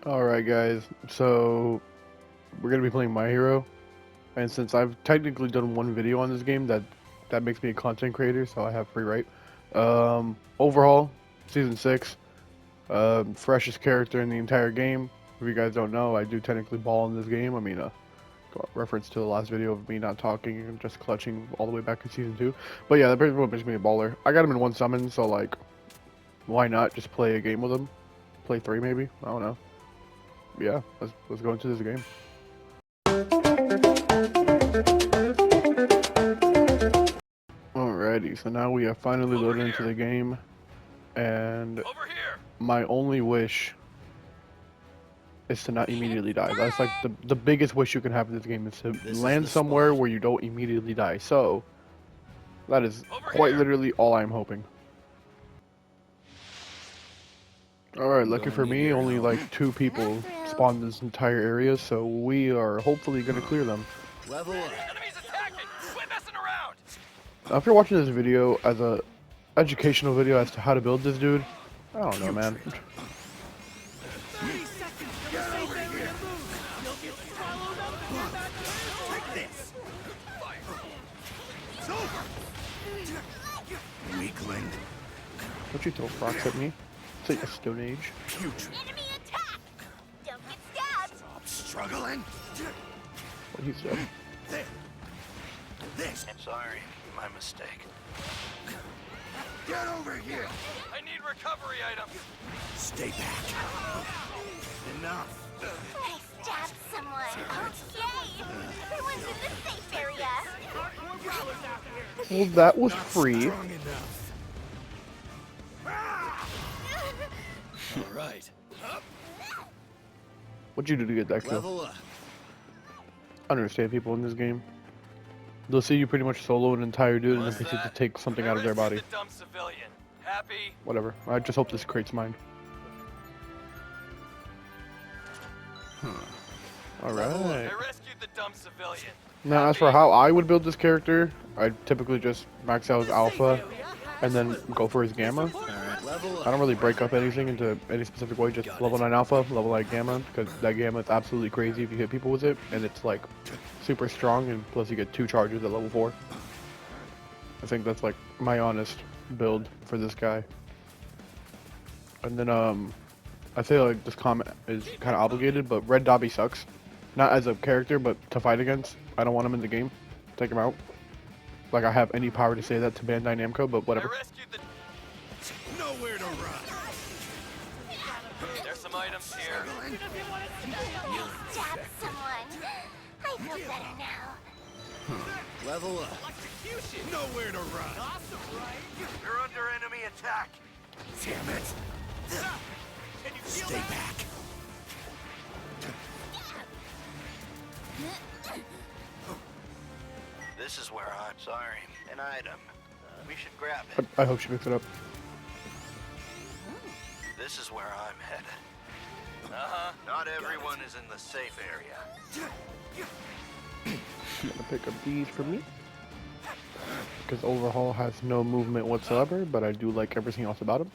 Alright guys, so we're gonna be playing My Hero, and since I've technically done one video on this game, that makes me a content creator, so I have free right. Overhaul, Season 6, freshest character in the entire game. If you guys don't know, I do technically ball in this game. I mean, reference to the last video of me not talking and just clutching all the way back in Season 2. But yeah, that pretty much makes me a baller. I got him in one summon, so like, why not just play a game with him? Play 3 maybe? I don't know. Yeah, let's go into this game. Alrighty, so now we have finally loaded into the game, and my only wish is to not immediately die. That's like the biggest wish you can have in this game, is to land somewhere where you don't immediately die. So that is quite literally all I'm hoping. Alright, lucky for me, only like 2 people spawned in this entire area, so we are hopefully gonna clear them. Level up. After watching this video as a educational video as to how to build this dude, I don't know, man. Weakling. Don't you throw rocks at me? It's like a Stone Age. Enemy attack! Don't get stabbed! Stop struggling. What he said. This. I'm sorry, my mistake. Get over here. I need recovery items. Stay back. Enough. I stabbed someone. Okay. Everyone's in the safe area. Well, that was free. Strong enough. All right. What'd you do to get that kill? Level up. I understand people in this game. They'll see you pretty much solo an entire dude and then proceed to take something out of their body. The dumb civilian. Happy? Whatever. I just hope this creates mine. Alright. I rescued the dumb civilian. Now, as for how I would build this character, I'd typically just max out his alpha and then go for his gamma. All right. Level I up. don't really break up anything into any specific way, just level 9 alpha, level 9 gamma, because that gamma is absolutely crazy if you hit people with it, and it's like super strong, and plus you get 2 charges at level 4. I think that's like my honest build for this guy. And then I feel like this comment is kind of obligated, but Red Dobby sucks. Not as a character, but to fight against. I don't want him in the game. Take him out. Like I have any power to say that to Bandai Namco, but whatever. I rescued the... Nowhere to run. There's some items here. I stabbed someone. I feel better now. Level up. Nowhere to run. You're under enemy attack. Damn it. Stay back. This is where I'm sorry. An item. We should grab it. I hope she picks it up. This is where I'm headed. Uh-huh. Not everyone is in the safe area. I'm gonna pick up these for me. Because Overhaul has no movement whatsoever, but I do like everything else about him.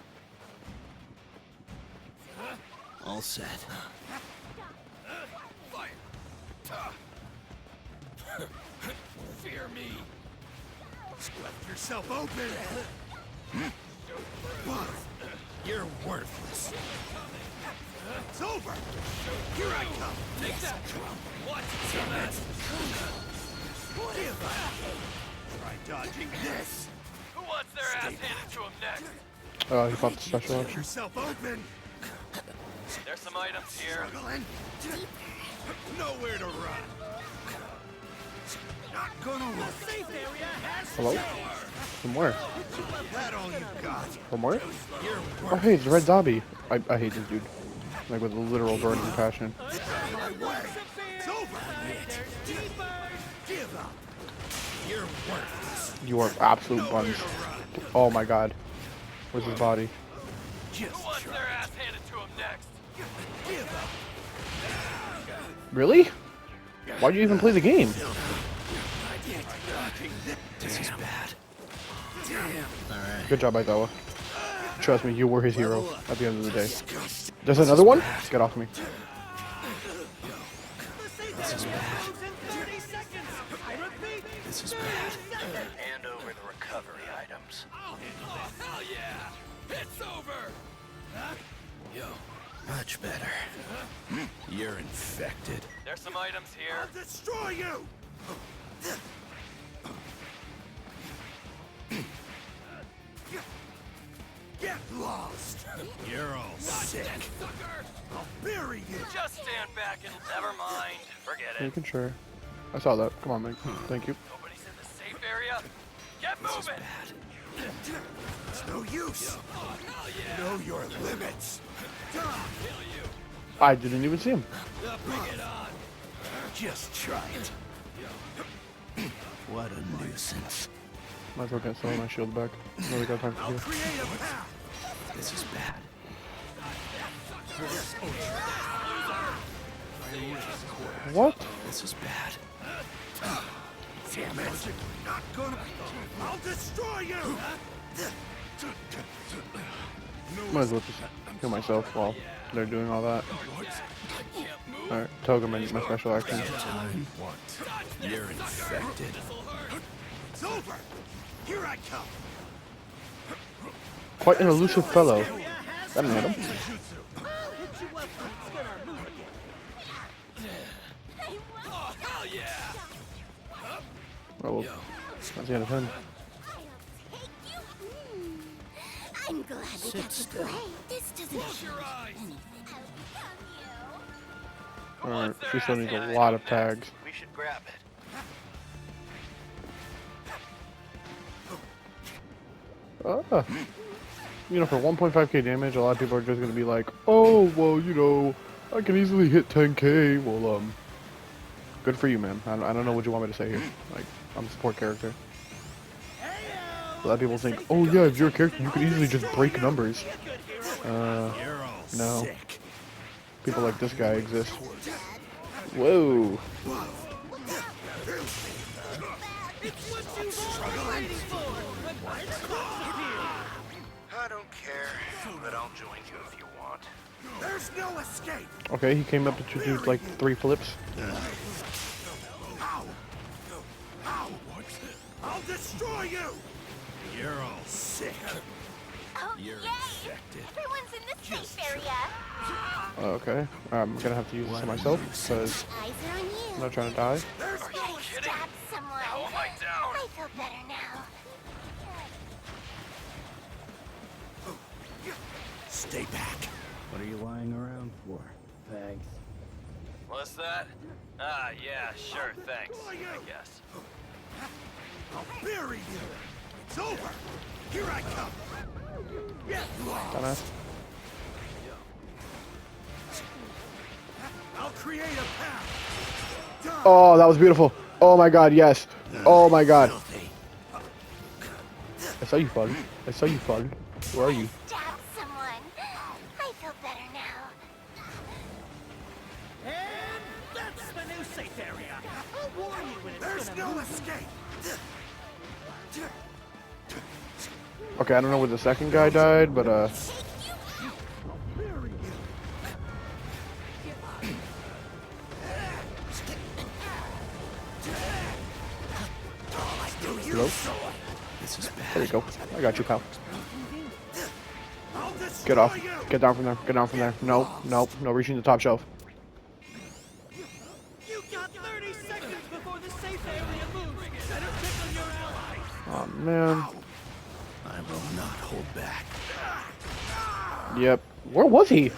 All set. Fear me. Left yourself open. You're worthless. It's over. Here I come. Take that. What? Give up. Try dodging this. Who wants their ass handed to him next? He popped the special Get action. yourself open. There's some items here. Struggling. Nowhere to run. Not gonna work. Hello? Some more. That all you got. One more? You're Oh hey, it's Red Dobby. I hate this dude. Like with a literal burning passion. my way. It's over. Give up. You're worthless. You are absolute buns. Oh my god. Where's his body? Just Who wants their ass handed to him next? give up. Really? Why'd you even play the game? This is bad. Damn. All right. Good job, Aizawa. Trust me, you were his hero at the end of the day. There's another one? Get off me. This is bad. This is bad. Hand over the recovery items. Oh, hell yeah! It's over! Yo, much better. You're infected. There's some items here. I'll destroy you! Get lost! You're all sick. I'll bury you! Just stand back and never mind. Forget it. Making sure. I saw that. Come on, man. Thank you. Nobody's in the safe area. Get moving. It's no use. Know your limits. I didn't even see him. Bring it on. Just try it. What a nuisance. Might as well get some of my shield back. Really got time for I'll you. create a path. This is bad. What? This is bad. Damn it. Not gonna. I'll destroy you. Might as well just kill myself while they're doing all that. Alright, Toga, my special action. You're infected. It's over. Here I come. Quite an elusive fellow. That didn't hit him. Oh, hell yeah. Oh, well, that's the end of him. I'm glad we got to play. This doesn't Close your eyes. Alright, she still needs a lot of tags. We should grab it. You know, for 1.5k damage, a lot of people are just gonna be like, oh, well, you know, I can easily hit 10k. Well, good for you, man. I don't know what you want me to say here. Like, I'm a support character. A lot of people think, oh yeah, if you're a character, you can easily just break numbers. No. People like this guy exist. Whoa. I don't care, but I'll join you if you want. There's no escape. Okay, he came up to do like 3 flips. Ow. Ow. I'll destroy you. You're all sick. Oh, You're yay! infected. Everyone's in the safe area. Okay, I'm gonna have to use this on myself because Eyes are on I'm you. not trying to die. There's Are you I kidding? stabbed someone. How am I down? I feel better now. Stay back. What are you lying around for? Thanks. What's that? Ah, yeah, sure, thanks, I guess. I'll bury you. It's over. Here I come. Get lost. Dumbass. I'll create a path. Die. Oh, that was beautiful. Oh my god, yes. Oh my god. Filthy. I saw you, Fug. I saw you, Fug. Where are you? Stabbed someone. I feel better now. And that's the new safe area. I'll warn you when it's There's gonna no move. escape. Okay, I don't know where the second guy died, but hello? This is bad. There you go. I got you, pal. I'll destroy Get off. you. Get down from there. Get down from there. No, no, no reaching the top shelf. You got 30 seconds before the safe area moves. Better check on your allies. Oh man. I will not hold back. Yep. Where was he? It's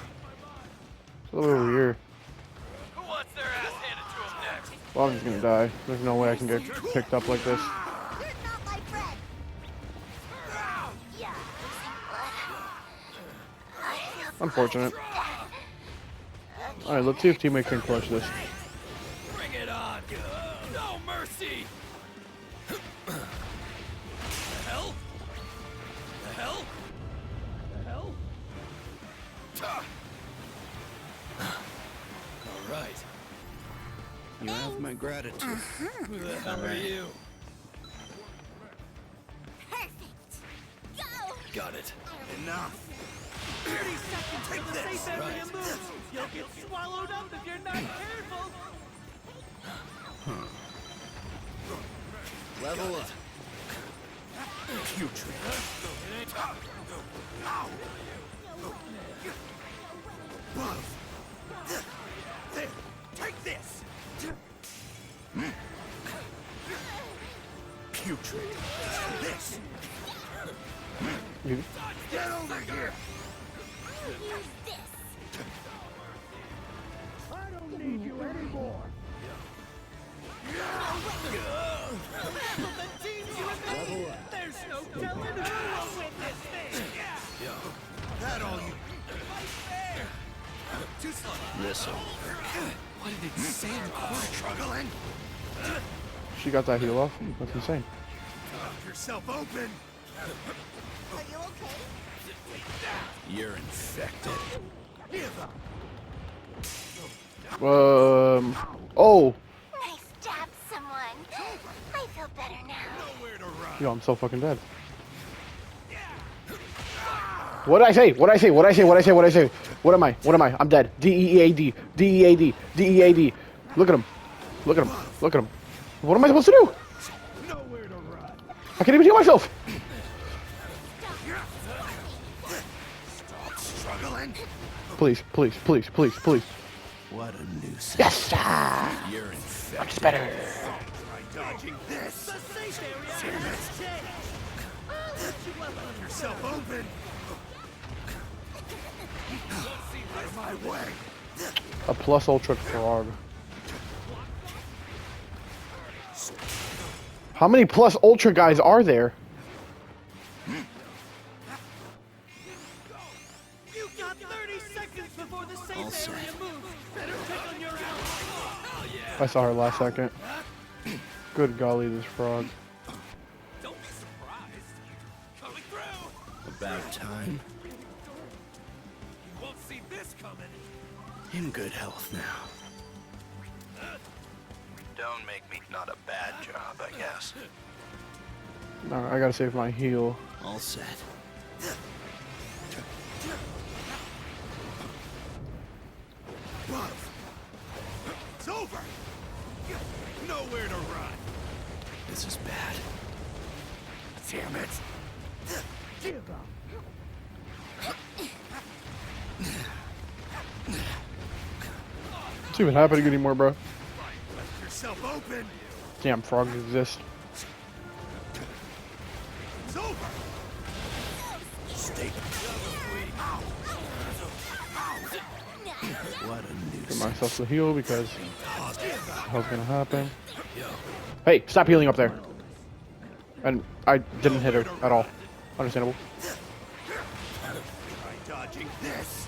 a little over here. Who wants their ass handed to him next? Well, I'm just gonna die. There's no way I can get picked up like this. You're not my friend. Yeah, I feel Unfortunate. Alright, let's see if teammate can clutch this. Bring it on. No mercy. The hell? The hell? The hell? All right. You have my gratitude. Who the hell are you? perfect. Go. Got it. Enough. 30 seconds till the safe area moves. You'll get swallowed up if you're not careful. Level up. Putrid. Buff. There, take this. Putrid. This. You, Get over here. Use this. I don't need you anymore. The teams you have made. There's no telling who will win this thing. That all you. Too slow. Missile. What did it say in the corner? Struggling. she got that heal off. That's insane. Knock yourself open. Are you okay? You're infected. Give up. Oh, I stabbed someone. I feel better now. Nowhere to run. yo, I'm so fucking dead. What did I say? What did I say? What did I say? What did I say? What did I say? What am I? What am I? I'm dead. D-E-A-D. D-E-A-D. D-E-A-D. Look at him. Look at him. Look at him. What am I supposed to do? Nowhere to run. I can't even heal myself. Stop struggling. Please, please, please, please, please. What a nuisance. Yes, sir. You're infected. Much better. Try dodging this. The safe area has changed. I'll let you up. Knock yourself open. Out of my way. A plus ultra frog. How many plus ultra guys are there? You got 30 seconds before the safe All set. area moves. Better pick on your allies. I saw her last second. Good golly, this frog. Don't be surprised. Coming through. About time. You won't see this coming. In good health now. Don't make me not a bad job, I guess. No, I gotta save my heal. All set. Buff. It's over. Nowhere to run. This is bad. Damn it. Give up. What's even happening anymore, bro? Let yourself open. Damn, frogs exist. It's over. Stay. What a Give nuisance. myself the heal because hell's gonna happen. Hey, stop healing up there. And I didn't hit her at all. Understandable. Try dodging this.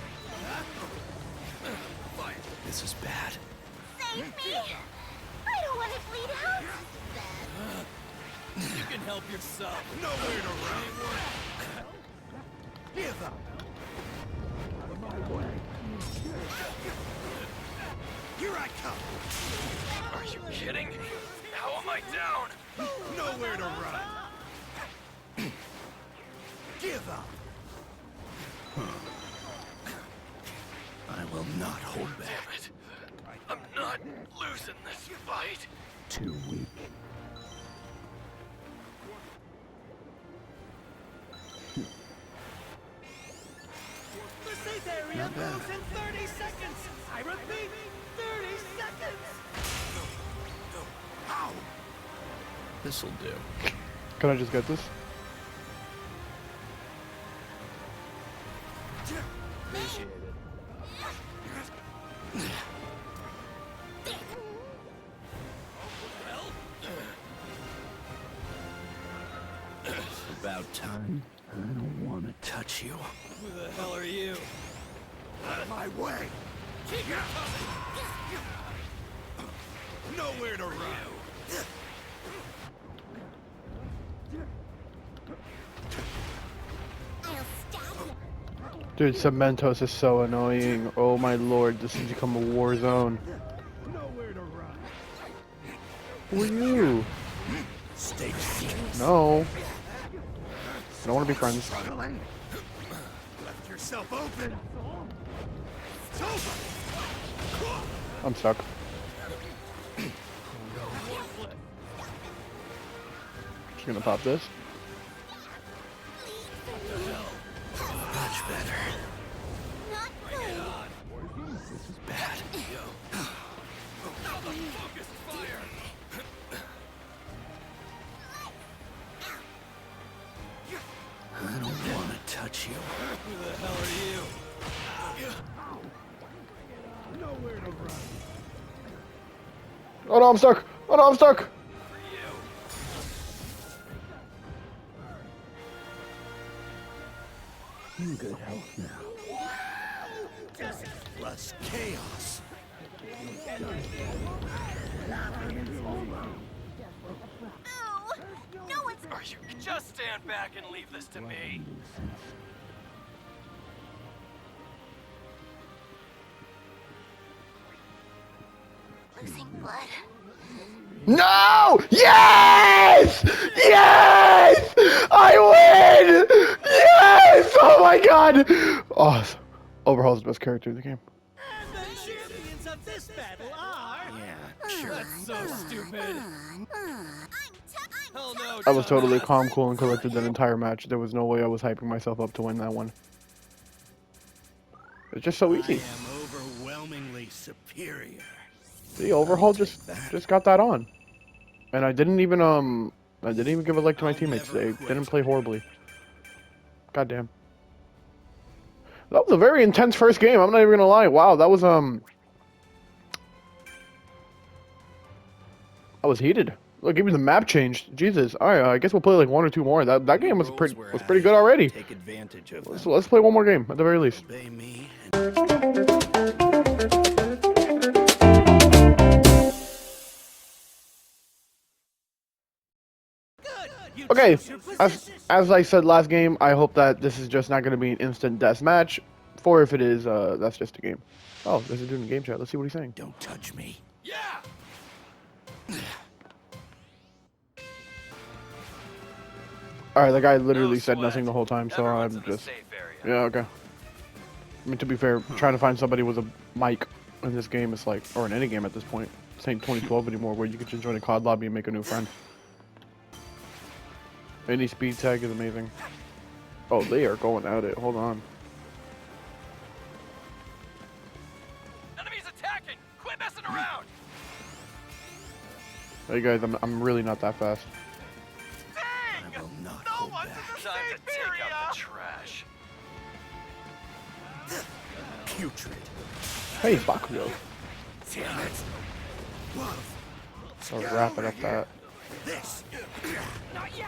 This is bad. Save me! I don't want to bleed out. You can help yourself. Nowhere to run. Give up. Out of my way. Here I come. Are you kidding? How am I down? Nowhere to run. Give up. I will not hold back. Damn it. I'm not losing this fight. Too weak. The safe area moves in 30 seconds. I repeat, 30 seconds. Ow. This'll do. Can I just get this? Appreciate it. About time. I don't want to touch you. Who the hell are you? Out of my way. Keep your Nowhere to run. I'll stab you. Dude, Cementos is so annoying. Oh my lord, this has become a war zone. Nowhere to run. Who are you? Stay serious. No. I don't want to be friends. Struggling. Left yourself open. It's over. I'm stuck. Just gonna pop this. Much better. Not good. This is bad. I don't want to touch you. Who the hell are you? Nowhere to run. Oh no, I'm stuck. Oh no, I'm stuck. In good health now. Just plus chaos. Ooh, no, it's Are you? Just stand back and leave this to me. losing blood. No! Yes! Yes! I win! Yes! Oh my god! Oh, Overhaul's the best character in the game. And the champions of this battle are... Yeah, sure. That's so stupid. Hell no, I was totally dumbass. calm, cool, and collected that entire match. There was no way I was hyping myself up to win that one. It's just so I easy. am overwhelmingly superior. The Overhaul just got that on. And I didn't even give a like to my teammates. They didn't play horribly. God damn. That was a very intense first game. I'm not even gonna lie. Wow, that was I was heated. Look, even the map changed. Jesus. All right, I guess we'll play like one or two more. That game was pretty good already. Take advantage of So let's play one more game at the very least. Obey me. You Okay, chose your as position. I said last game, I hope that this is just not going to be an instant death match. For if it is, that's just a game. Oh, there's a dude in the game chat. Let's see what he's saying. Don't touch me. Yeah. All right, the guy literally No said sweat. nothing the whole time, so Everyone's I'm in the just... safe area. Yeah, okay. I mean, to be fair, trying to find somebody with a mic in this game is like, or in any game at this point, this ain't 2012 anymore, where you can just join a COD lobby and make a new friend. Any speed tag is amazing. Oh, they are going at it. Hold on. Enemies attacking! Quit messing around! Hey guys, I'm really not that fast. Dang! I will not No hold one's back. in the Time to take out the trash. Putrid. Hey, Bakugo. Damn it. Whoa. So wrap it up that. This. Not yet!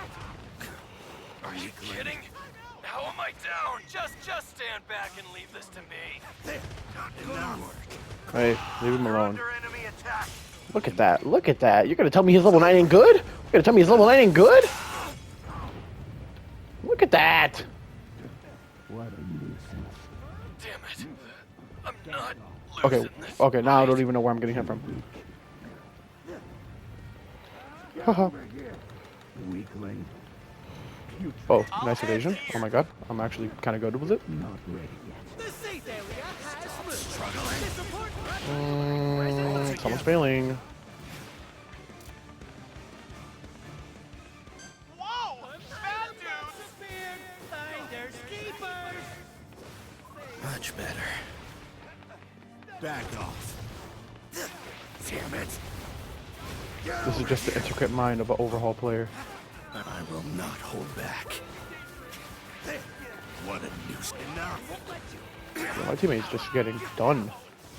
Are you kidding? How am I down? Just stand back and leave this to me. There. Not enough. Hey, leave him alone. Under enemy attack. Look at that. Look at that. You're gonna tell me his level 9 ain't good? You're gonna tell me his level 9 ain't good? Look at that. What a nuisance. Damn it. I'm not Okay, losing this okay, now I fight. don't even know where I'm getting hit from. Haha. Weakling. Oh, nice evasion. Oh my god. I'm actually kind of good with it. Not ready yet. The safe area has moved. Support Someone's failing. Whoa! Bad dudes! disappeared. Finders keepers. Much better. Back off. Damn it. This is just the intricate mind of an Overhaul player. I will not hold back. What a nuisance. Enough. Yeah, my teammate's just getting done.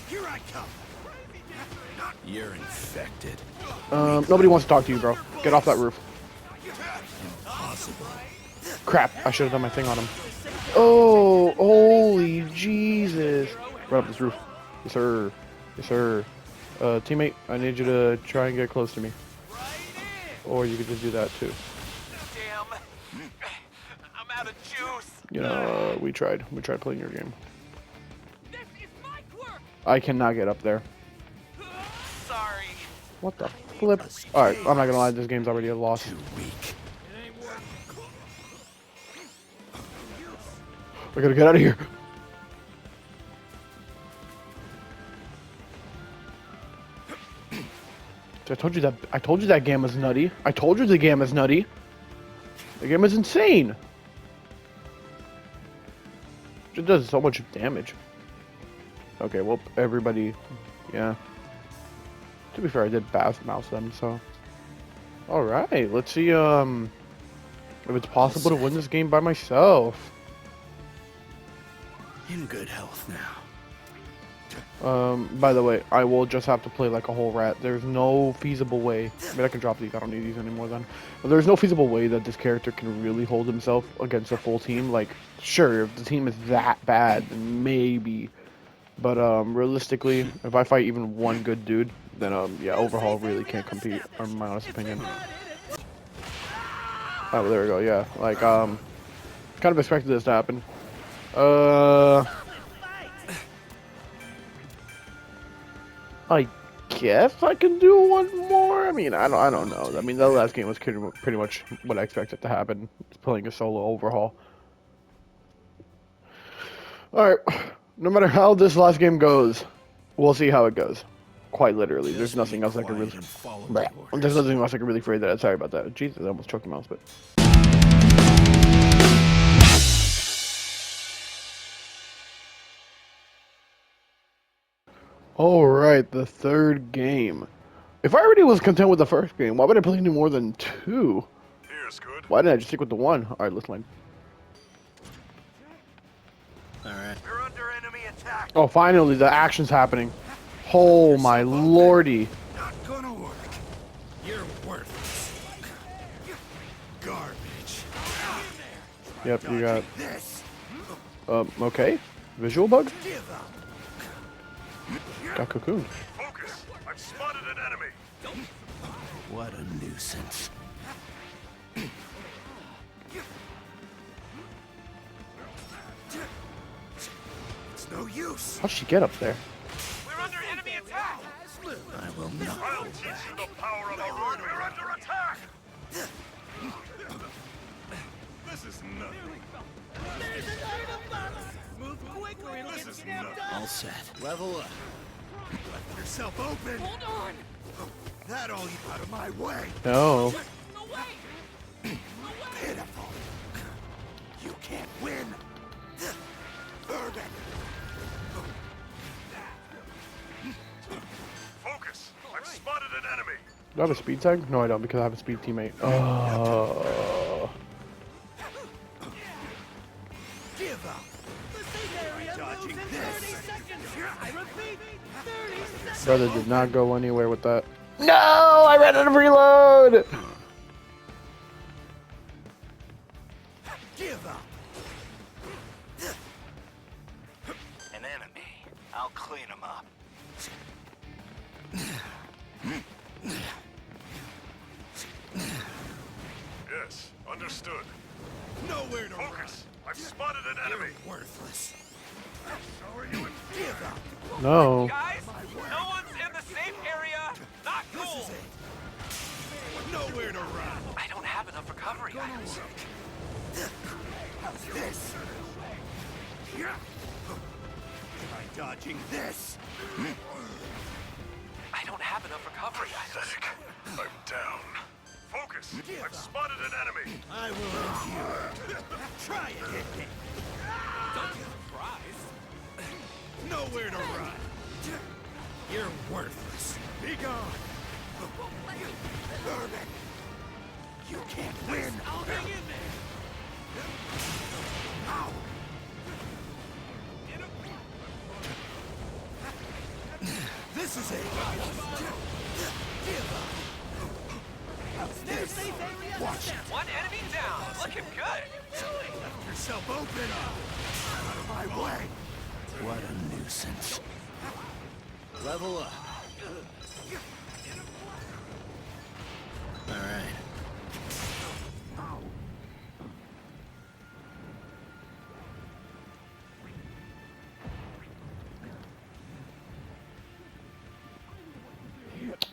Here I come. You're infected. Nobody wants to talk to you, bro. Get off that roof. Impossible. Crap, I should have done my thing on him. Oh, holy Jesus. Right up this roof. Yes, sir. Yes, sir. Teammate, I need you to try and get close to me. Or you could just do that too. Damn. I'm out of juice. You know, we tried. We tried playing your game. This is my quirk. I cannot get up there. Sorry. What the flip? Alright, I'm not gonna lie, this game's already a loss. Too weak. I gotta get out of here. I told you that. I told you that Gamma's nutty. I told you the Gamma's nutty. The Gamma's insane. It does so much damage. Okay, well, everybody, yeah. To be fair, I did mouse them, so. All right, let's see if it's possible to win this game by myself. In good health now. By the way, I will just have to play like a whole rat. There's no feasible way. I mean, I can drop these. I don't need these anymore then. But there's no feasible way that this character can really hold himself against a full team. Like, sure, if the team is that bad, then maybe. But realistically, if I fight even one good dude, then yeah, Overhaul really can't compete, in my honest opinion. Oh, there we go. Yeah, like kind of expected this to happen. I guess I can do one more. I mean, I don't know. I mean, the last game was pretty much what I expected to happen. Playing a solo Overhaul. All right. No matter how this last game goes, we'll see how it goes. Quite literally, there's nothing else I can really. There's nothing else I can really phrase that. Sorry about that. Jesus, I almost choked the mouse, but. Alright, the third game. If I already was content with the first game, why would I play any more than two? Here's good. Why didn't I just stick with the one? Alright, let's line. Alright. We're under enemy attack. Oh, finally, the action's happening. Oh my lordy. Not gonna work. You're worthless. Garbage. Yep, you got. This. Okay. Visual bug? Give up. Got cocooned. Focus. I've spotted an enemy. What a nuisance. It's no use. How'd she get up there? We're under enemy attack! I will not I'll hold teach back. you the power of a run. We're under attack. This is nothing. There's an item box! Move quick or it'll This get is snapped nothing. up! All set. Level up. Left yourself open. Hold on! That all you out of my way. No. No way! Pitiful. You can't win. Urban. Focus. I've spotted an enemy. Do I have a speed tag? No, I don't, because I have a speed teammate. Oh. Give up. The safe area moves in 30 seconds! I repeat, 30 seconds! Brother did not go anywhere with that. No! I ran out of reload! Give up. An enemy. I'll clean him up. Yes, understood. Nowhere to focus. I've spotted an enemy. Worthless. So are you. Give up. No. Guys, no one's in the safe area. Not cool. Nowhere to run. I don't have enough recovery items. How's this? Try dodging this. I don't have enough recovery items. I'm down. Focus. I've spotted an enemy. I will end you. Try it. Don't be surprised. Nowhere to run. You're worthless. Be gone. Urban. You can't win. I'll hang in there! Ow. This is it. Give up. How's Their this? safe area Watch it. One enemy down. Looking good. Left yourself open. Out of my way. What a nuisance. Level up. Alright.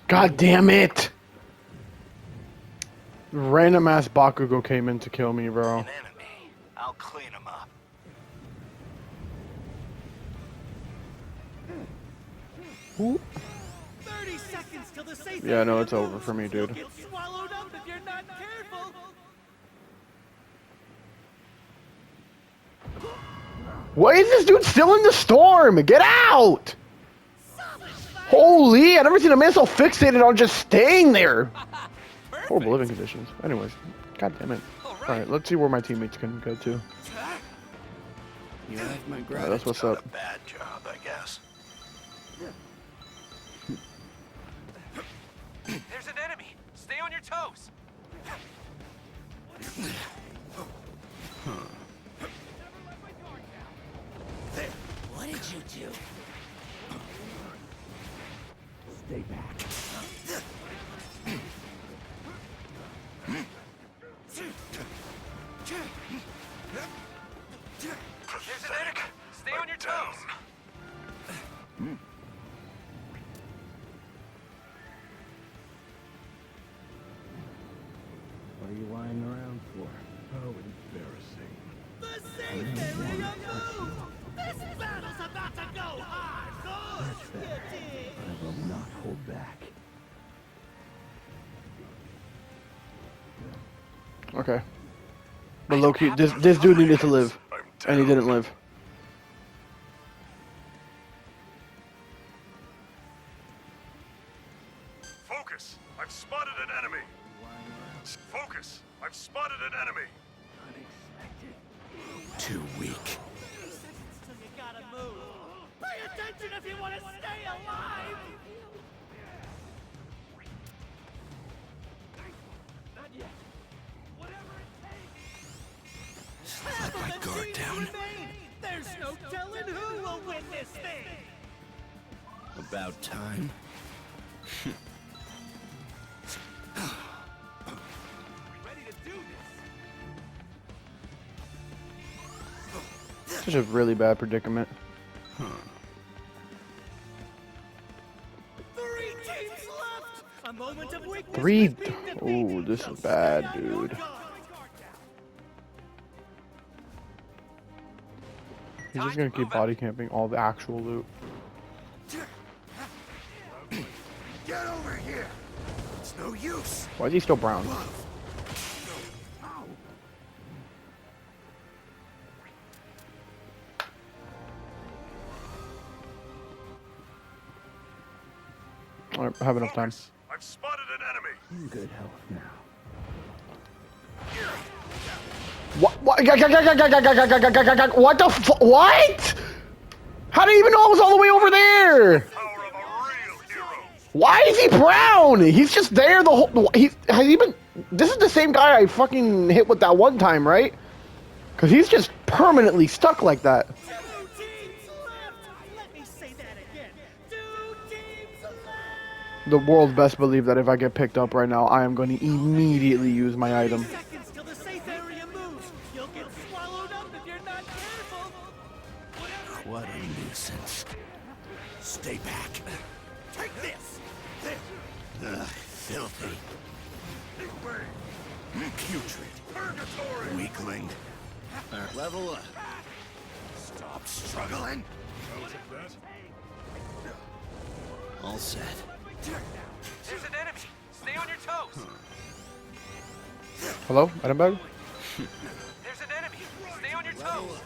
God damn it! Random ass Bakugo came in to kill me, bro. An enemy. I'll clean him up. Who? 30 30 seconds till the safe Yeah, no, area it's over moves. for me, You'll dude. get swallowed up if you're not careful. Why is this dude still in the storm? Get out! Holy, I've never seen a man so fixated on just staying there. Horrible living conditions. Anyways, god damn it. Alright, let's see where my teammates can go to. You have my Alright, gratitude. that's what's Not up. a bad job, I guess. There's an enemy. Stay on your toes. What did you do? Stay back. There's an enemy. Stay on your toes. What are you lying around for? How embarrassing. The safe area moves. This battle's about to go hardcore. You dig? I will not hold back. Okay. But low-key, this dude needed to live. And he didn't live. Focus! I've spotted an enemy! Focus! I've spotted an enemy! Too weak. 30 seconds till you gotta move. Pay attention if you want to stay alive. Not yet. Whatever it takes. Let my guard down. There's no telling who will win this thing. About time. Ready to do this. Such a really bad predicament. 3 teams left. A moment of weakness. 3. has been defeated. Oh, this So is bad, stay on your dude. guard. He's just gonna keep body camping all the actual loot. Get over here! It's no use! Why is he still brown? Alright, I have enough time. Focus! I've spotted an enemy! In good health now. What? What the what? How do you even know I was all the way over there? Power of a real hero! Why is he brown? He's just there the whole. Has he been? This is the same guy I fucking hit with that one time, right? Cause he's just permanently stuck like that. 2 teams left. Let me say that again. 2 teams left. The world best believe that if I get picked up right now, I am going to immediately use my item. Seconds till the safe area moves. You'll get swallowed up if you're not careful. Whatever. What a nuisance. Stay back. Take this. Ugh, filthy. Putrid. Purgatory! Weakling. Level up. Stop struggling. All set. There's an enemy. Stay on your toes. Hello, item bag. There's an enemy. Stay on your toes.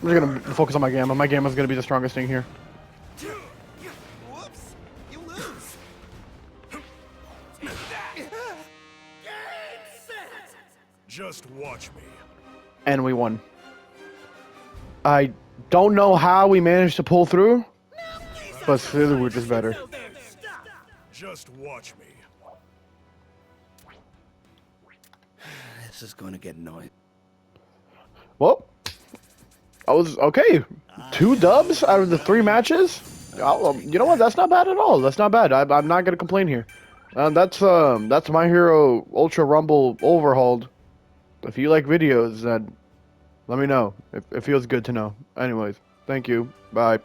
I'm just gonna focus on my gamma. My gamma's gonna be the strongest thing here. Whoops. You lose. Game set. Just watch me. And we won. I don't know how we managed to pull through, but clearly we're just better. So there, stop. Just watch me. This is going to get annoying. Well, I was okay. 2 dubs out of the 3 matches. You know what? That's not bad at all. That's not bad. I'm not gonna complain here. That's My Hero Ultra Rumble Overhauled. If you like videos, then let me know. It feels good to know. Anyways, thank you. Bye.